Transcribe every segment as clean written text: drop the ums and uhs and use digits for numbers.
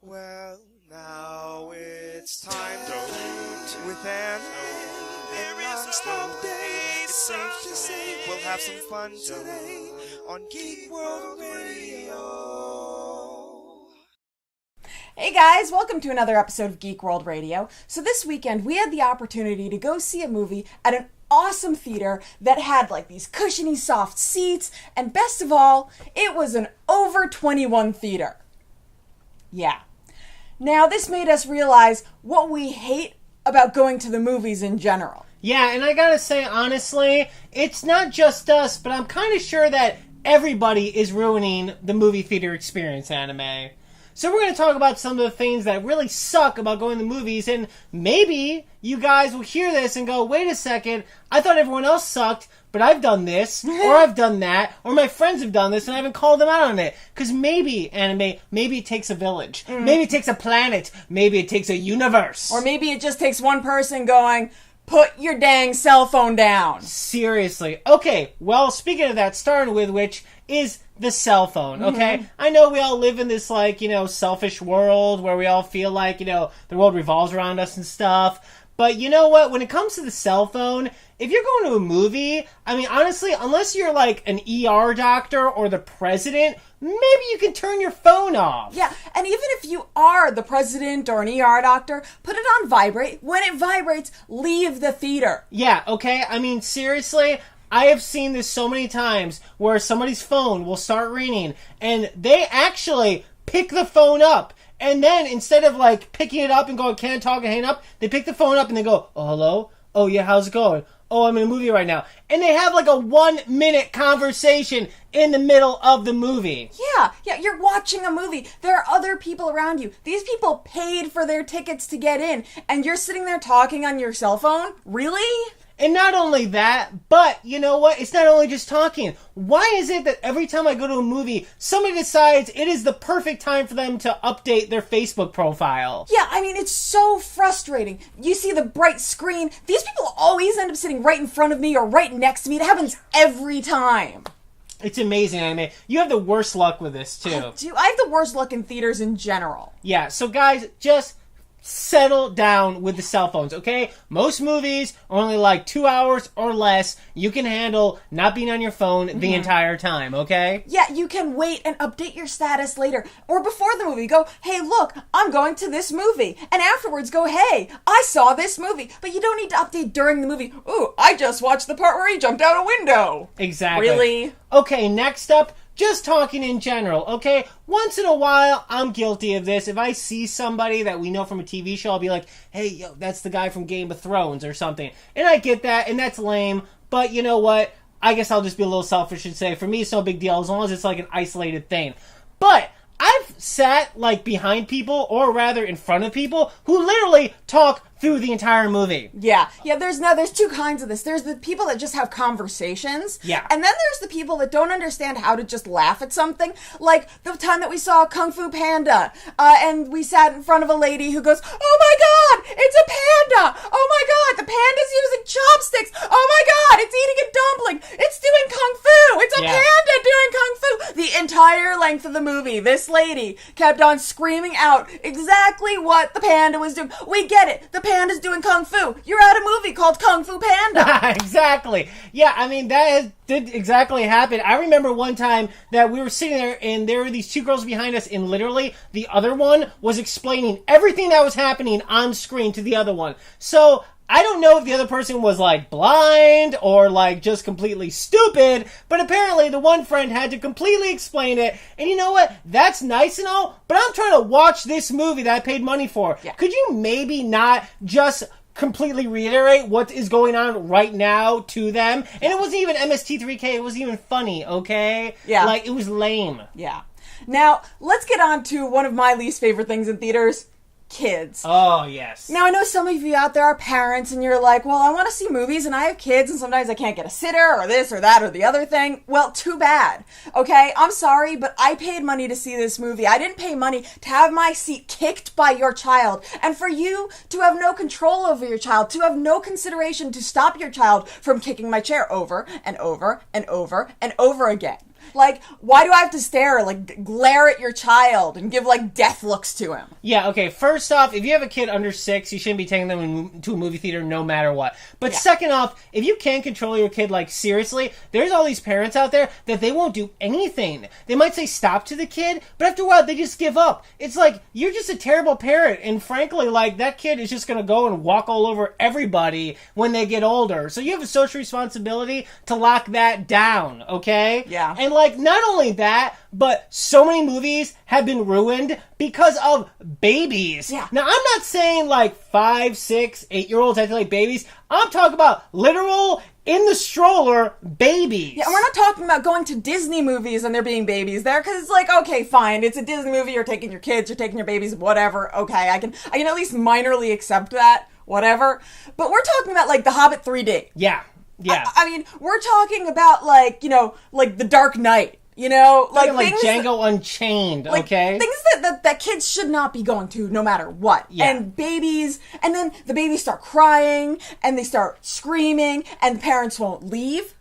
Well, now it's time to loot with an non-stop day. It's safe to say we'll have some fun today on Geek World Radio. Hey guys, welcome to another episode of Geek World Radio. So this weekend we had the opportunity to go see a movie at an awesome theater that had like these cushiony soft seats, and best of all, it was an over 21 theater. Yeah. Now this made us realize what we hate about going to the movies in general. Yeah, and I gotta say, honestly, it's not just us, but I'm kind of sure that everybody is ruining the movie theater experience, anime. So we're going to talk about some of the things that really suck about going to the movies, and maybe you guys will hear this and go, wait a second, I thought everyone else sucked, but I've done this, or I've done that, or my friends have done this, and I haven't called them out on it. Because maybe, anime, maybe it takes a village. Maybe it takes a planet. Maybe it takes a universe. Or maybe it just takes one person going, put your dang cell phone down. Seriously. Okay, well, speaking of that, starting with which is the cell phone, okay? I know we all live in this, selfish world where we all feel like, the world revolves around us and stuff. But you know what? When it comes to the cell phone, if you're going to a movie, I mean, honestly, unless you're like an ER doctor or the president, maybe you can turn your phone off. Yeah, and even if you are the president or an ER doctor, put it on vibrate. When it vibrates, leave the theater. Yeah, okay? I mean, seriously, I have seen this so many times where somebody's phone will start ringing and they actually pick the phone up. And then instead of picking it up and going, can't talk and hang up, they pick the phone up and they go, oh, hello? Oh, yeah, how's it going? Oh, I'm in a movie right now. And they have a 1-minute conversation in the middle of the movie. Yeah, you're watching a movie. There are other people around you. These people paid for their tickets to get in, and you're sitting there talking on your cell phone? Really? And not only that, but you know what? It's not only just talking. Why is it that every time I go to a movie, somebody decides it is the perfect time for them to update their Facebook profile? Yeah, I mean, it's so frustrating. You see the bright screen. These people always end up sitting right in front of me or right next to me. It happens every time. It's amazing, anime. You have the worst luck with this, too. I have the worst luck in theaters in general. Yeah, so guys, just settle down with the cell phones, okay? Most movies are only 2 hours or less. You can handle not being on your phone the entire time, okay? Yeah, you can wait and update your status later. Or before the movie, go, hey, look, I'm going to this movie. And afterwards go, hey, I saw this movie. But you don't need to update during the movie. Ooh, I just watched the part where he jumped out a window. Exactly. Really? Okay, next up, just talking in general, okay? Once in a while, I'm guilty of this. If I see somebody that we know from a TV show, I'll be like, hey, yo, that's the guy from Game of Thrones or something. And I get that, and that's lame. But you know what? I guess I'll just be a little selfish and say, for me, it's no big deal as long as it's an isolated thing. But I've sat behind people, or rather in front of people, who literally talk through the entire movie. Yeah, there's two kinds of this. There's the people that just have conversations. Yeah. And then there's the people that don't understand how to just laugh at something. Like the time that we saw Kung Fu Panda, and we sat in front of a lady who goes, oh my god, it's a panda! Oh my god, the panda's using chopsticks! Oh my god, it's eating a dumpling! It's doing Kung Fu! It's a panda doing Kung Fu! The entire length of the movie, this lady kept on screaming out exactly what the panda was doing. We get it. The panda's doing Kung Fu. You're at a movie called Kung Fu Panda. Exactly. Yeah, I mean, that did exactly happen. I remember one time that we were sitting there and there were these two girls behind us and literally the other one was explaining everything that was happening on screen to the other one. So I don't know if the other person was blind or just completely stupid, but apparently the one friend had to completely explain it. And you know what? That's nice and all, but I'm trying to watch this movie that I paid money for. Yeah. Could you maybe not just completely reiterate what is going on right now to them? And it wasn't even MST3K. It wasn't even funny, okay? Yeah. It was lame. Yeah. Now, let's get on to one of my least favorite things in theaters. Kids. Oh, yes. Now, I know some of you out there are parents and you're like, well, I want to see movies and I have kids and sometimes I can't get a sitter or this or that or the other thing. Well, too bad. Okay? I'm sorry, but I paid money to see this movie. I didn't pay money to have my seat kicked by your child. And for you to have no control over your child, to have no consideration to stop your child from kicking my chair over and over and over and over again. Like, why do I have to stare, like, glare at your child and give, like, death looks to him? Yeah, okay, first off, if you have a kid under 6, you shouldn't be taking them to a movie theater no matter what. But second off, if you can't control your kid, like, seriously, there's all these parents out there that they won't do anything. They might say stop to the kid, but after a while, they just give up. It's like, you're just a terrible parent, and frankly, like, that kid is just gonna go and walk all over everybody when they get older. So you have a social responsibility to lock that down, okay? Yeah. And, like, not only that, but so many movies have been ruined because of babies. Yeah. Now, I'm not saying, like, 5, 6, 8-year-olds acting like babies. I'm talking about literal, in the stroller, babies. Yeah, and we're not talking about going to Disney movies and there being babies there, because it's like, okay, fine, it's a Disney movie, you're taking your kids, you're taking your babies, whatever, okay, I can at least minorly accept that, whatever. But we're talking about, like, The Hobbit 3D. Yeah. I mean, we're talking about, like, you know, like The Dark Knight. You know, like Django Unchained, like, okay? Things that kids should not be going to no matter what. Yeah. And babies, and then the babies start crying, and they start screaming, and the parents won't leave.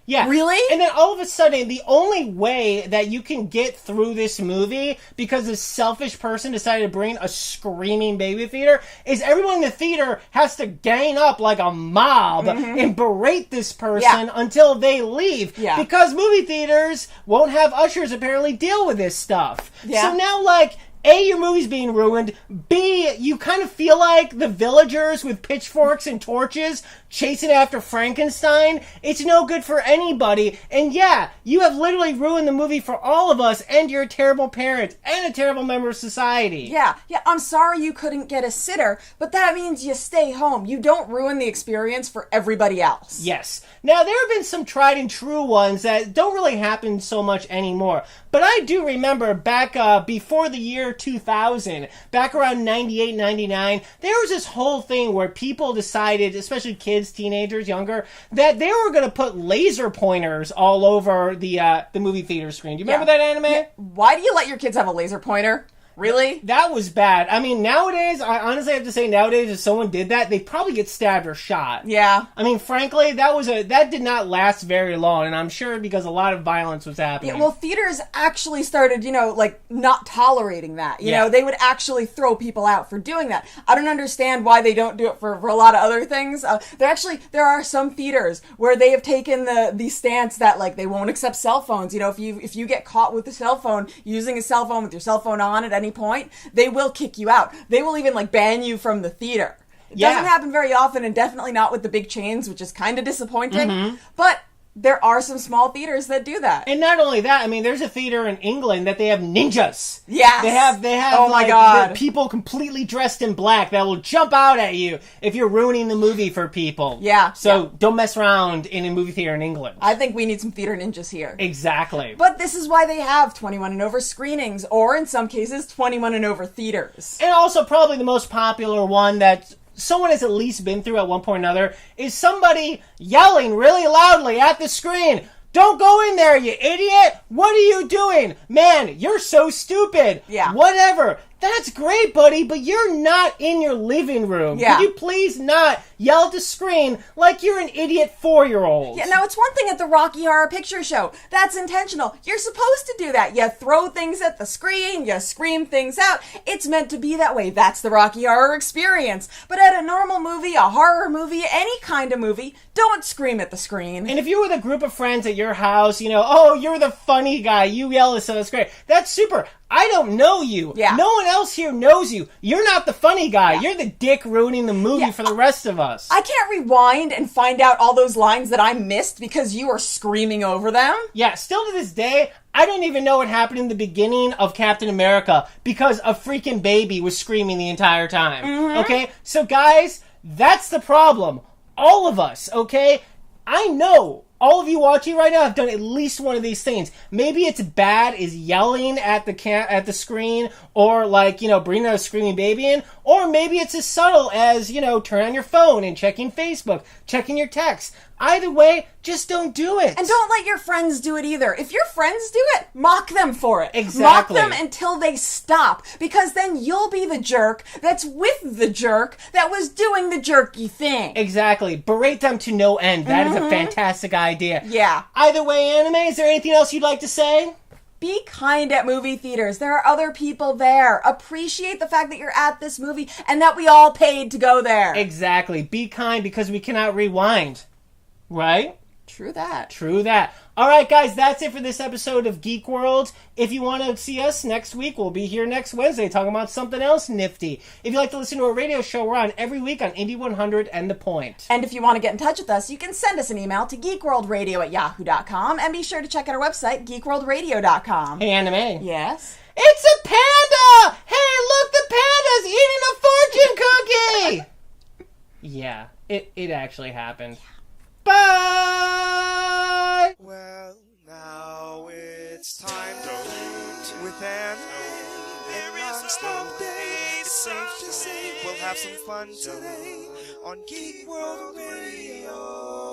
Yeah. Really? And then all of a sudden, the only way that you can get through this movie, because this selfish person decided to bring a screaming baby theater, is everyone in the theater has to gang up like a mob and berate this person until they leave. Yeah. Because movie theaters won't have ushers apparently deal with this stuff. Yeah. So now, like, A, your movie's being ruined. B, you kind of feel like the villagers with pitchforks and torches chasing after Frankenstein. It's no good for anybody. And yeah, you have literally ruined the movie for all of us, and you're a terrible parent and a terrible member of society. Yeah, I'm sorry you couldn't get a sitter, but that means you stay home. You don't ruin the experience for everybody else. Yes. Now, there have been some tried and true ones that don't really happen so much anymore. But I do remember back before the year 2000, back around 98, 99, there was this whole thing where people decided, especially kids, teenagers, younger, that they were going to put laser pointers all over the movie theater screen. Do you remember that anime? Yeah. Why do you let your kids have a laser pointer? Really? That was bad. I mean, nowadays, I honestly have to say, nowadays, if someone did that, they'd probably get stabbed or shot. Yeah. I mean, frankly, that did not last very long, and I'm sure because a lot of violence was happening. Yeah, well, theaters actually started, you know, like, not tolerating that. You know, they would actually throw people out for doing that. I don't understand why they don't do it for a lot of other things. There are some theaters where they have taken the stance that, like, they won't accept cell phones. You know, if you get caught with a cell phone, using a cell phone with your cell phone on at any point, they will kick you out. They will even, like, ban you from the theater. It doesn't happen very often, and definitely not with the big chains, which is kind of disappointing. But there are some small theaters that do that. And not only that, I mean, there's a theater in England that they have ninjas. Yes. They have oh my like, God. people completely dressed in black that will jump out at you if you're ruining the movie for people. Yeah. So don't mess around in a movie theater in England. I think we need some theater ninjas here. Exactly. But this is why they have 21 and over screenings, or in some cases, 21 and over theaters. And also probably the most popular one that someone has at least been through at one point or another is somebody yelling really loudly at the screen, "Don't go in there, you idiot! What are you doing? Man, you're so stupid!" Yeah. Whatever. That's great, buddy, but you're not in your living room. Yeah. Could you please not yell at the screen like you're an idiot 4-year-old? Yeah, now it's one thing at the Rocky Horror Picture Show. That's intentional. You're supposed to do that. You throw things at the screen, you scream things out. It's meant to be that way. That's the Rocky Horror experience. But at a normal movie, a horror movie, any kind of movie, don't scream at the screen. And if you're with a group of friends at your house, you know, oh, you're the funny guy, you yell at us, so that's great. That's super. I don't know you. Yeah. No one else here knows you. You're not the funny guy. Yeah. You're the dick ruining the movie for the rest of us. I can't rewind and find out all those lines that I missed because you were screaming over them. Yeah, still to this day, I don't even know what happened in the beginning of Captain America because a freaking baby was screaming the entire time. Okay? So guys, that's the problem. All of us, okay? I know all of you watching right now have done at least one of these things. Maybe it's bad is yelling at the screen, or like, you know, bringing a screaming baby in, or maybe it's as subtle as, you know, turn on your phone and checking Facebook, checking your texts. Either way, just don't do it. And don't let your friends do it either. If your friends do it, mock them for it. Exactly. Mock them until they stop, because then you'll be the jerk that's with the jerk that was doing the jerky thing. Exactly. Berate them to no end. That is a fantastic idea. Yeah. Either way, Anime, is there anything else you'd like to say? Be kind at movie theaters. There are other people there. Appreciate the fact that you're at this movie and that we all paid to go there. Exactly. Be kind because we cannot rewind. Right? True that. True that. All right, guys, that's it for this episode of Geek World. If you want to see us next week, we'll be here next Wednesday talking about something else nifty. If you'd like to listen to our radio show, we're on every week on Indie 100 and The Point. And if you want to get in touch with us, you can send us an email to geekworldradio@yahoo.com, and be sure to check out our website, geekworldradio.com. Hey, Anime. Yes? It's a panda! Hey, look, the panda's eating a fortune cookie! Yeah, it actually happened. Bye! Well, now it's time to meet with an non-stop day. It's safe to say we'll have some fun today on Geek World Radio.